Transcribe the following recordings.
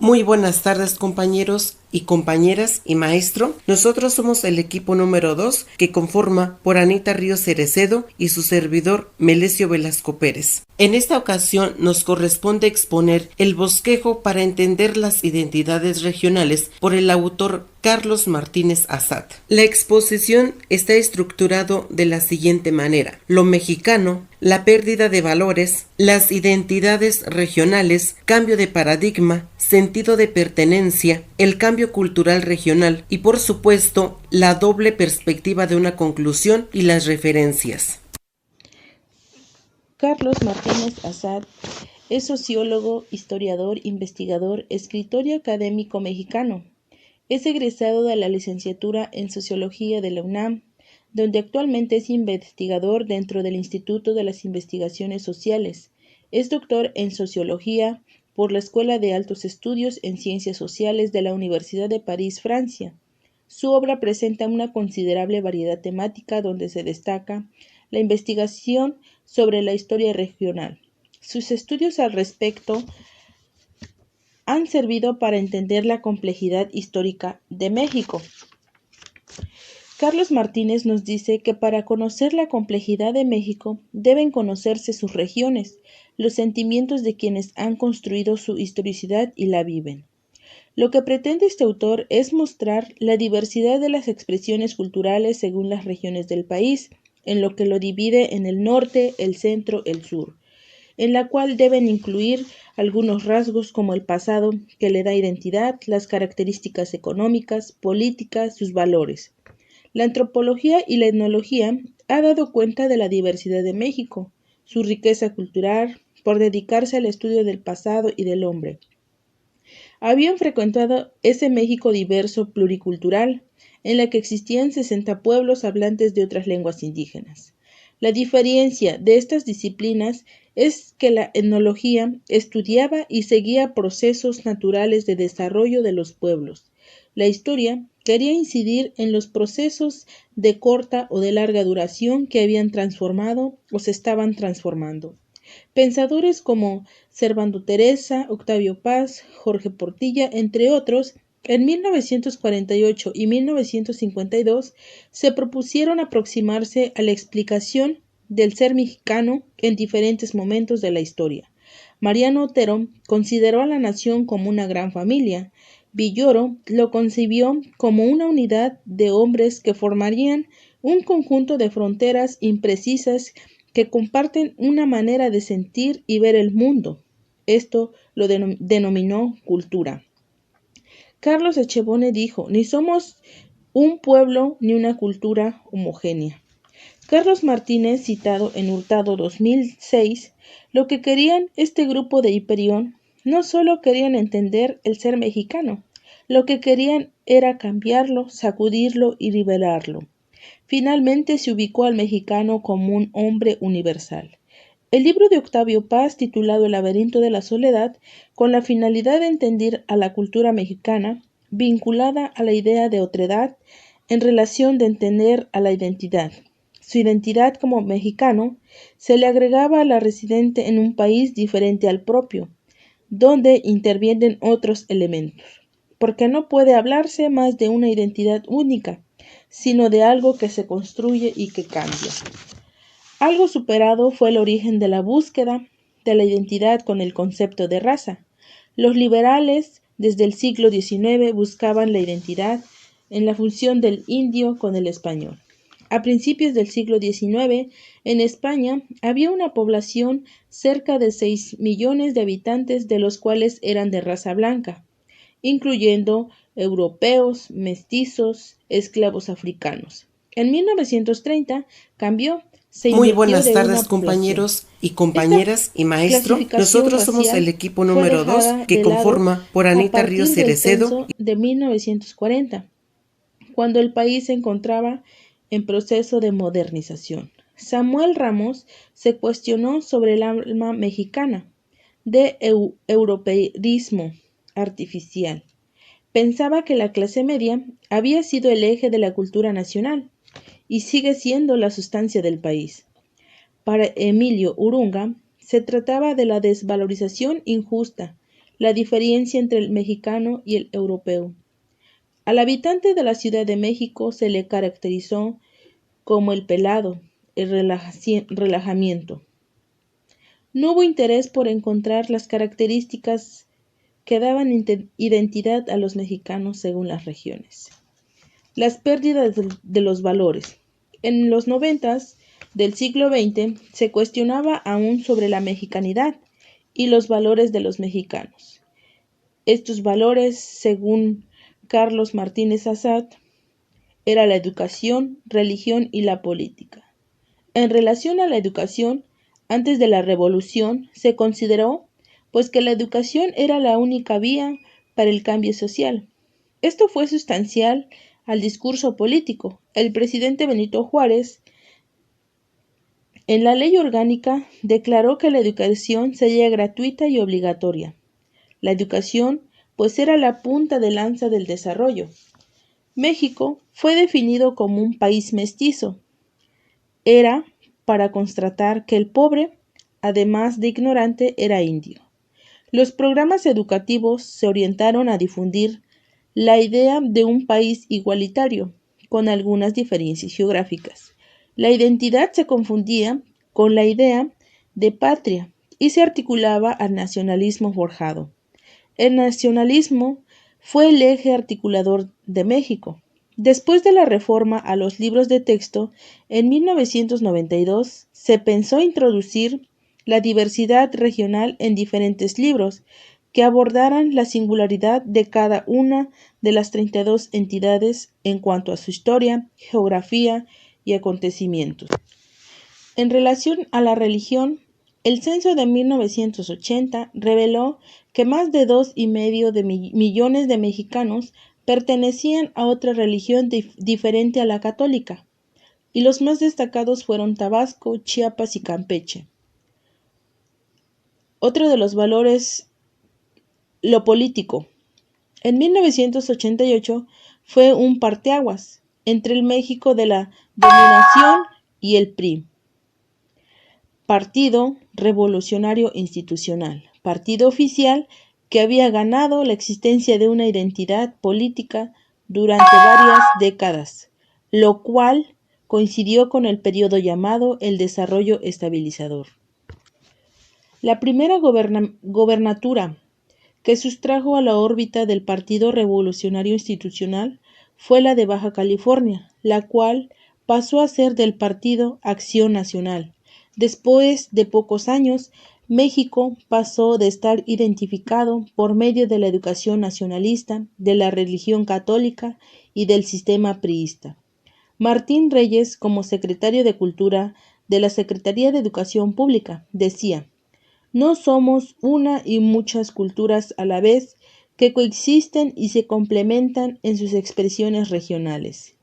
Muy buenas tardes, compañeros y compañeras y maestro. Nosotros somos el equipo número 2 que conforma por Anita Ríos Cerecedo y su servidor Melesio Velasco Pérez. En esta ocasión nos corresponde exponer el bosquejo para entender las identidades regionales por el autor Carlos Martínez Azad. La exposición está estructurado de la siguiente manera: lo mexicano, la pérdida de valores, las identidades regionales, cambio de paradigma, sentido de pertenencia, el cambio cultural regional y, por supuesto, la doble perspectiva de una conclusión y las referencias. Carlos Martínez Azad es sociólogo, historiador, investigador, escritor y académico mexicano. Es egresado de la licenciatura en Sociología de la UNAM, donde actualmente es investigador dentro del Instituto de las Investigaciones Sociales. Es doctor en Sociología por la Escuela de Altos Estudios en Ciencias Sociales de la Universidad de París, Francia. Su obra presenta una considerable variedad temática donde se destaca la investigación sobre la historia regional. Sus estudios al respecto han servido para entender la complejidad histórica de México. Carlos Martínez nos dice que para conocer la complejidad de México deben conocerse sus regiones, los sentimientos de quienes han construido su historicidad y la viven. Lo que pretende este autor es mostrar la diversidad de las expresiones culturales según las regiones del país, en lo que lo divide en el norte, el centro, el sur, en la cual deben incluir algunos rasgos como el pasado que le da identidad, las características económicas, políticas, sus valores. La antropología y la etnología ha dado cuenta de la diversidad de México, su riqueza cultural, por dedicarse al estudio del pasado y del hombre. Habían frecuentado ese México diverso, pluricultural, en la que existían 60 pueblos hablantes de otras lenguas indígenas. La diferencia de estas disciplinas es que la etnología estudiaba y seguía procesos naturales de desarrollo de los pueblos. La historia quería incidir en los procesos de corta o de larga duración que habían transformado o se estaban transformando. Pensadores como Servando Teresa, Octavio Paz, Jorge Portilla, entre otros, en 1948 y 1952 se propusieron aproximarse a la explicación del ser mexicano en diferentes momentos de la historia. Mariano Otero consideró a la nación como una gran familia. Villoro lo concibió como una unidad de hombres que formarían un conjunto de fronteras imprecisas que comparten una manera de sentir y ver el mundo. Esto lo denominó cultura. Carlos Echevone dijo: ni somos un pueblo ni una cultura homogénea. Carlos Martínez, citado en Hurtado 2006, lo que querían este grupo de Hiperión no solo querían entender el ser mexicano, lo que querían era cambiarlo, sacudirlo y liberarlo. Finalmente se ubicó al mexicano como un hombre universal. El libro de Octavio Paz, titulado El laberinto de la soledad, con la finalidad de entender a la cultura mexicana, vinculada a la idea de otredad, en relación de entender a la identidad. Su identidad como mexicano se le agregaba a la residente en un país diferente al propio, donde intervienen otros elementos, porque no puede hablarse más de una identidad única, sino de algo que se construye y que cambia. Algo superado fue el origen de la búsqueda de la identidad con el concepto de raza. Los liberales, desde el siglo XIX, buscaban la identidad en la fusión del indio con el español. A principios del siglo XIX, en España había una población cerca de 6 millones de habitantes, de los cuales eran de raza blanca, incluyendo europeos, mestizos, esclavos africanos. En 1930 cambió, se Muy invirtió buenas de una tardes, población. compañeros y Esta compañeras y maestro. clasificación Nosotros somos el racial equipo fue número 2 dejada que de lado conforma por a Anita Ríos partir del Cerecedo. censo de 1940, cuando el país se encontraba en proceso de modernización. Samuel Ramos se cuestionó sobre el alma mexicana de europeísmo artificial. Pensaba que la clase media había sido el eje de la cultura nacional y sigue siendo la sustancia del país. Para Emilio Urunga, se trataba de la desvalorización injusta, la diferencia entre el mexicano y el europeo. Al habitante de la Ciudad de México se le caracterizó como el pelado, el relajamiento. No hubo interés por encontrar las características que daban identidad a los mexicanos según las regiones. Las pérdidas de los valores. En los 90 del siglo XX se cuestionaba aún sobre la mexicanidad y los valores de los mexicanos. Estos valores, según Carlos Martínez Assad, era la educación, religión y la política. En relación a la educación, antes de la Revolución se consideró pues que la educación era la única vía para el cambio social. Esto fue sustancial al discurso político. El presidente Benito Juárez, en la ley orgánica, declaró que la educación sería gratuita y obligatoria. La educación pues era la punta de lanza del desarrollo. México fue definido como un país mestizo. Era para constatar que el pobre, además de ignorante, era indio. Los programas educativos se orientaron a difundir la idea de un país igualitario, con algunas diferencias geográficas. La identidad se confundía con la idea de patria y se articulaba al nacionalismo forjado. El nacionalismo fue el eje articulador de México. Después de la reforma a los libros de texto, en 1992 se pensó introducir la diversidad regional en diferentes libros que abordaran la singularidad de cada una de las 32 entidades en cuanto a su historia, geografía y acontecimientos. En relación a la religión, el censo de 1980 reveló que más de 2,5 millones de mexicanos pertenecían a otra religión diferente a la católica, y los más destacados fueron Tabasco, Chiapas y Campeche. Otro de los valores, lo político. En 1988 fue un parteaguas entre el México de la dominación y el PRI. Partido Revolucionario Institucional, partido oficial que había ganado la existencia de una identidad política durante varias décadas, lo cual coincidió con el periodo llamado el Desarrollo Estabilizador. La primera gobernatura que sustrajo a la órbita del Partido Revolucionario Institucional fue la de Baja California, la cual pasó a ser del Partido Acción Nacional. Después de pocos años, México pasó de estar identificado por medio de la educación nacionalista, de la religión católica y del sistema priista. Martín Reyes, como secretario de Cultura de la Secretaría de Educación Pública, decía: "No somos una y muchas culturas a la vez que coexisten y se complementan en sus expresiones regionales".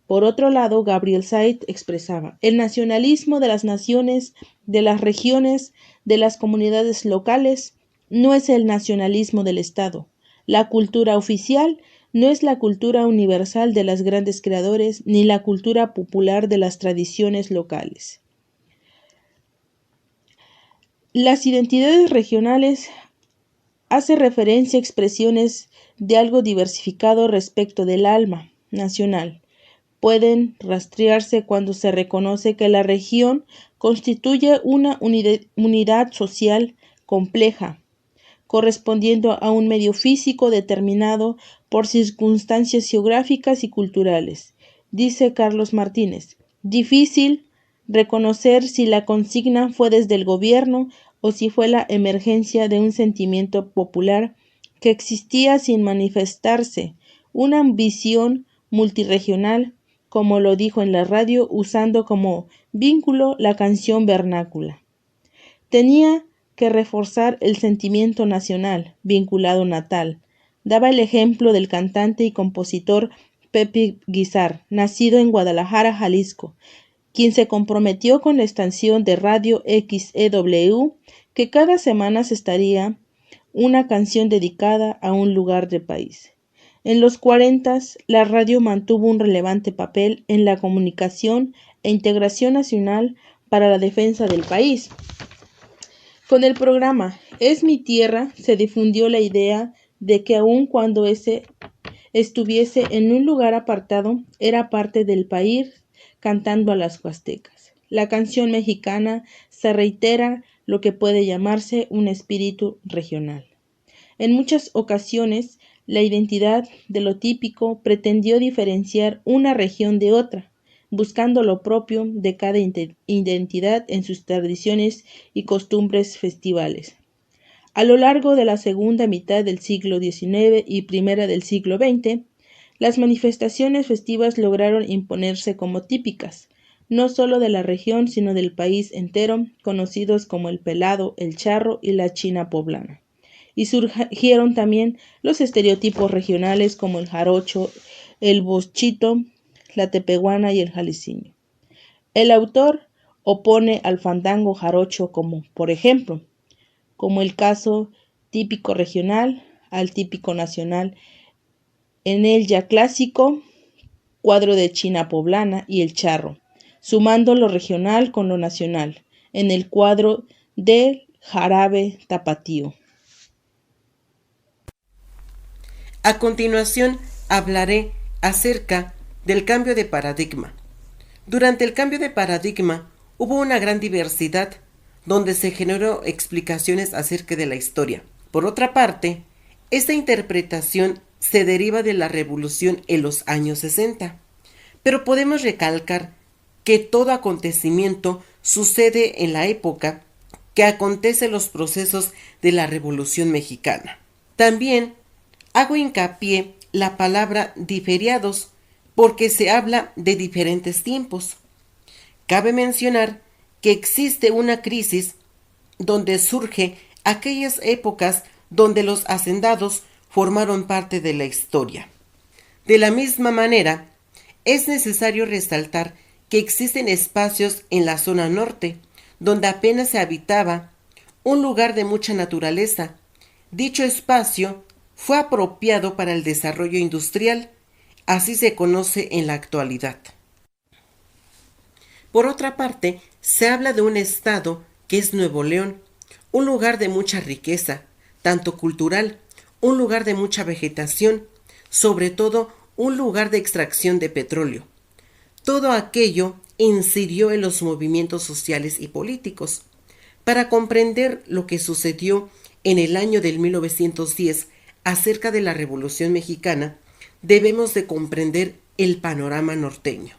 Por otro lado, Gabriel Said expresaba: "El nacionalismo de las naciones, de las regiones, de las comunidades locales, no es el nacionalismo del Estado. La cultura oficial no es la cultura universal de los grandes creadores, ni la cultura popular de las tradiciones locales". Las identidades regionales hace referencia a expresiones de algo diversificado respecto del alma nacional. Pueden rastrearse cuando se reconoce que la región constituye una unidad social compleja, correspondiendo a un medio físico determinado por circunstancias geográficas y culturales. Dice Carlos Martínez: "Difícil reconocer si la consigna fue desde el gobierno o si fue la emergencia de un sentimiento popular que existía sin manifestarse, una ambición multirregional", como lo dijo en la radio, usando como vínculo la canción vernácula. Tenía que reforzar el sentimiento nacional, vinculado natal. Daba el ejemplo del cantante y compositor Pepe Guizar, nacido en Guadalajara, Jalisco, quien se comprometió con la estación de radio XEW que cada semana se estaría una canción dedicada a un lugar del país. En los 40, la radio mantuvo un relevante papel en la comunicación e integración nacional para la defensa del país. Con el programa Es mi tierra se difundió la idea de que aun cuando estuviese en un lugar apartado, era parte del país cantando a las huastecas. La canción mexicana se reitera lo que puede llamarse un espíritu regional. En muchas ocasiones, la identidad de lo típico pretendió diferenciar una región de otra, buscando lo propio de cada identidad en sus tradiciones y costumbres festivales. A lo largo de la segunda mitad del siglo XIX y primera del siglo XX, las manifestaciones festivas lograron imponerse como típicas, no solo de la región, sino del país entero, conocidos como el pelado, el charro y la china poblana. Y surgieron también los estereotipos regionales como el jarocho, el boschito, la tepehuana y el jalisciño. El autor opone al fandango jarocho como, por ejemplo, como el caso típico regional al típico nacional, en el ya clásico cuadro de china poblana y el charro, sumando lo regional con lo nacional, en el cuadro del jarabe tapatío. A continuación, hablaré acerca del cambio de paradigma. Durante el cambio de paradigma hubo una gran diversidad donde se generó explicaciones acerca de la historia. Por otra parte, esta interpretación se deriva de la revolución en los años 60, pero podemos recalcar que todo acontecimiento sucede en la época que acontecen los procesos de la Revolución Mexicana. También hago hincapié la palabra diferiados porque se habla de diferentes tiempos. Cabe mencionar que existe una crisis donde surge aquellas épocas donde los hacendados formaron parte de la historia. De la misma manera, es necesario resaltar que existen espacios en la zona norte donde apenas se habitaba, un lugar de mucha naturaleza. Dicho espacio fue apropiado para el desarrollo industrial, así se conoce en la actualidad. Por otra parte, se habla de un estado que es Nuevo León, un lugar de mucha riqueza, tanto cultural, un lugar de mucha vegetación, sobre todo un lugar de extracción de petróleo. Todo aquello incidió en los movimientos sociales y políticos. Para comprender lo que sucedió en el año del 1910 acerca de la Revolución Mexicana, debemos de comprender el panorama norteño,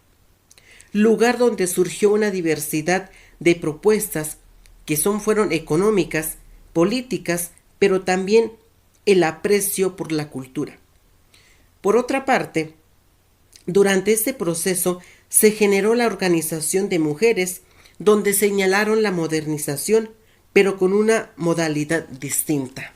lugar donde surgió una diversidad de propuestas que fueron económicas, políticas, pero también el aprecio por la cultura. Por otra parte, durante este proceso se generó la organización de mujeres, donde señalaron la modernización, pero con una modalidad distinta.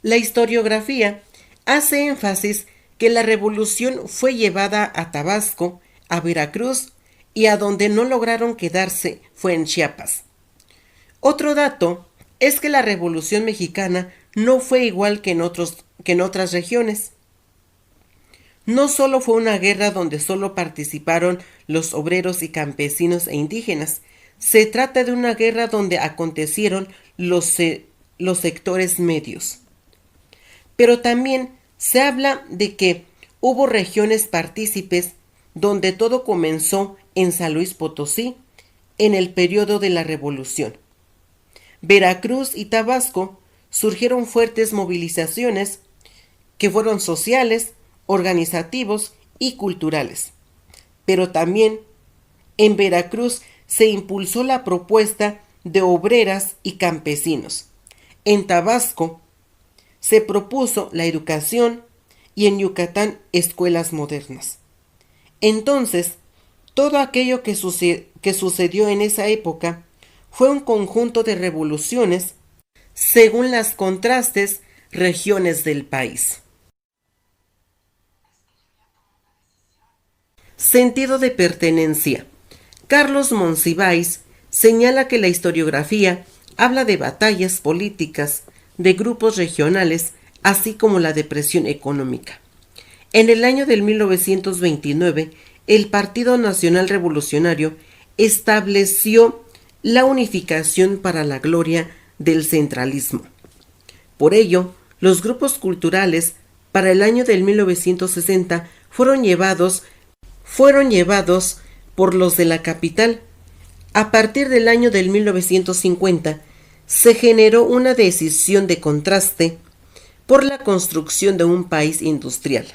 La historiografía hace énfasis que la revolución fue llevada a Tabasco, a Veracruz y a donde no lograron quedarse fue en Chiapas. Otro dato es que la Revolución Mexicana no fue igual que en otras regiones. No solo fue una guerra donde solo participaron los obreros y campesinos e indígenas, se trata de una guerra donde acontecieron los sectores medios. Pero también se habla de que hubo regiones partícipes donde todo comenzó en San Luis Potosí en el periodo de la Revolución. Veracruz y Tabasco surgieron fuertes movilizaciones que fueron sociales, organizativos y culturales. Pero también en Veracruz se impulsó la propuesta de obreras y campesinos. En Tabasco se propuso la educación y en Yucatán escuelas modernas. Entonces, todo aquello que sucedió en esa época fue un conjunto de revoluciones según las contrastes regiones del país. Sentido de pertenencia. Carlos Monsiváis señala que la historiografía habla de batallas políticas, de grupos regionales, así como la depresión económica. En el año del 1929, el Partido Nacional Revolucionario estableció la unificación para la gloria del centralismo. Por ello, los grupos culturales para el año del 1960 fueron llevados por los de la capital. A partir del año del 1950 se generó una decisión de contraste por la construcción de un país industrial,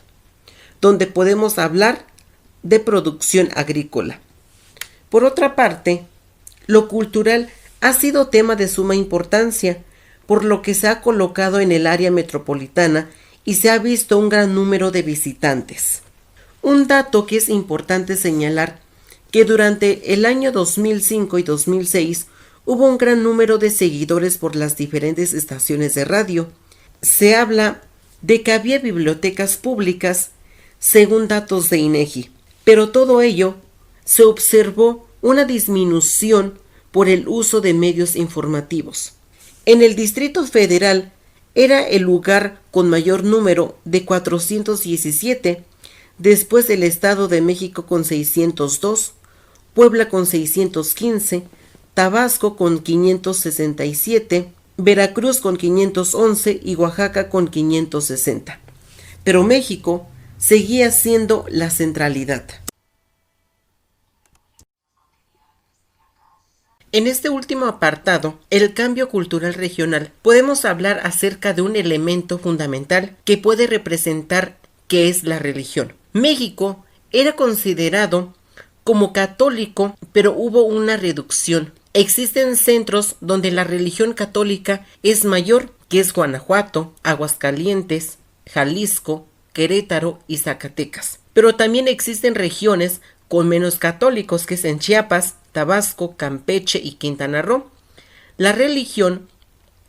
donde podemos hablar de producción agrícola. Por otra parte, lo cultural ha sido tema de suma importancia, por lo que se ha colocado en el área metropolitana y se ha visto un gran número de visitantes. Un dato que es importante señalar, que durante el año 2005 y 2006 hubo un gran número de seguidores por las diferentes estaciones de radio. Se habla de que había bibliotecas públicas, según datos de INEGI, pero todo ello se observó una disminución por el uso de medios informativos. En el Distrito Federal era el lugar con mayor número de 417, después del Estado de México con 602, Puebla con 615, Tabasco con 567, Veracruz con 511 y Oaxaca con 560. Pero México seguía siendo la centralidad. En este último apartado, el cambio cultural regional, podemos hablar acerca de un elemento fundamental que puede representar que es la religión. México era considerado como católico, pero hubo una reducción. Existen centros donde la religión católica es mayor, que es Guanajuato, Aguascalientes, Jalisco, Querétaro y Zacatecas. Pero también existen regiones con menos católicos, que es en Chiapas, Tabasco, Campeche y Quintana Roo. La religión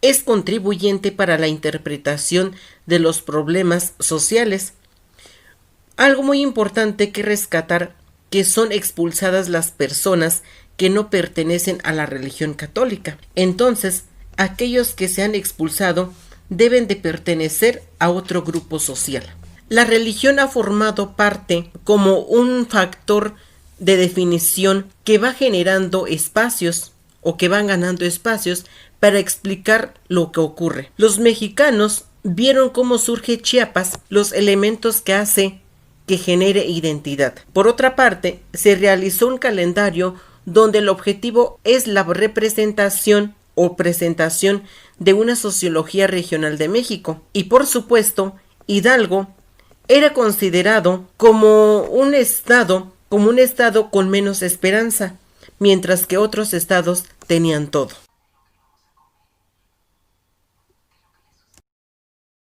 es contribuyente para la interpretación de los problemas sociales. Algo muy importante que rescatar, que son expulsadas las personas que no pertenecen a la religión católica. Entonces, aquellos que se han expulsado deben de pertenecer a otro grupo social. La religión ha formado parte como un factor de definición que va generando espacios o que van ganando espacios para explicar lo que ocurre. Los mexicanos vieron cómo surge Chiapas, los elementos que hace que genere identidad. Por otra parte, se realizó un calendario donde el objetivo es la representación o presentación de una sociología regional de México. Y por supuesto, Hidalgo era considerado como un estado con menos esperanza, mientras que otros estados tenían todo.